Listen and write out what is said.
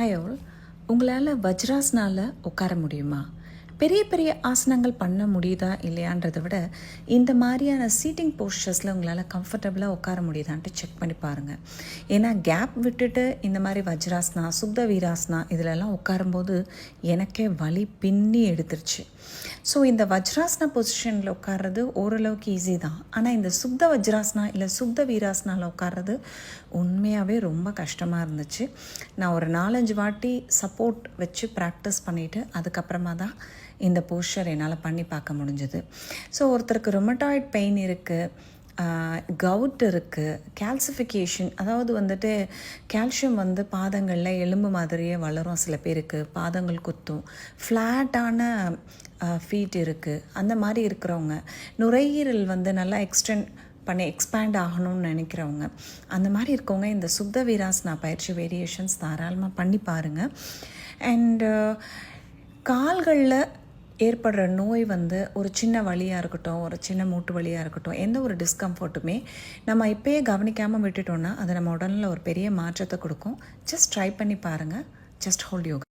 ஆயோல் உங்களால் வஜ்ராசனால உட்கார முடியுமா? பெரிய பெரிய ஆசனங்கள் பண்ண முடியுதா இல்லையான்றதை விட இந்த மாதிரியான சீட்டிங் போஸ்டர்ஸில் உங்களால் கம்ஃபர்டபுளாக உட்கார முடியுதான்ட்டு செக் பண்ணி பாருங்கள். ஏன்னா கேப் விட்டுட்டு இந்த மாதிரி வஜ்ராசனா, சுப்த வீராசனா இதிலெல்லாம் உட்காரும்போது எனக்கே வலி பின்னி எடுத்துருச்சு. ஸோ இந்த வஜ்ராசனா பொசிஷனில் உட்கார்றது ஓரளவுக்கு ஈஸி தான். ஆனால் இந்த சுப்த வஜ்ராசனா இல்லை சுப்த வீராசனாவில் உட்கார்றது உண்மையாகவே ரொம்ப கஷ்டமாக இருந்துச்சு. நான் ஒரு 4-5 வாட்டி சப்போர்ட் வச்சு ப்ராக்டிஸ் பண்ணிவிட்டு அதுக்கப்புறமா தான் இந்த போஸ்டர் என்னால் பண்ணி பார்க்க முடிஞ்சது. ஸோ ஒருத்தருக்கு ரொமட்டாய்ட் பெயின் இருக்குது, கவுட் இருக்குது, கால்சிஃபிகேஷன், அதாவது வந்துட்டு கால்சியம் வந்து பாதங்களில் எலும்பு மாதிரியே வளரும், சில பேருக்கு பாதங்கள் குத்தும், ஃப்ளாட்டான ஃபீட் இருக்குது, அந்த மாதிரி இருக்கிறவங்க, நுரையீரல் வந்து நல்லா எக்ஸ்பேண்ட் ஆகணும்னு நினைக்கிறவங்க, அந்த மாதிரி இருக்கவங்க இந்த சுப்த வீராசனா பயிற்சி வேரியேஷன்ஸ் தாராளமாக பண்ணி பாருங்கள். அண்டு கால்களில் ஏற்படுற நோய் வந்து ஒரு சின்ன வலியாக இருக்கட்டும், ஒரு சின்ன மூட்டு வலியாக இருக்கட்டும், எந்த ஒரு டிஸ்கம்ஃபர்ட்டுமே நம்ம இப்போயே கவனிக்காமல் விட்டுட்டோன்னா அது நம்ம உடலில் ஒரு பெரிய மாற்றத்தை கொடுக்கும். ஜஸ்ட் ட்ரை பண்ணி பாருங்கள். Just hold yoga.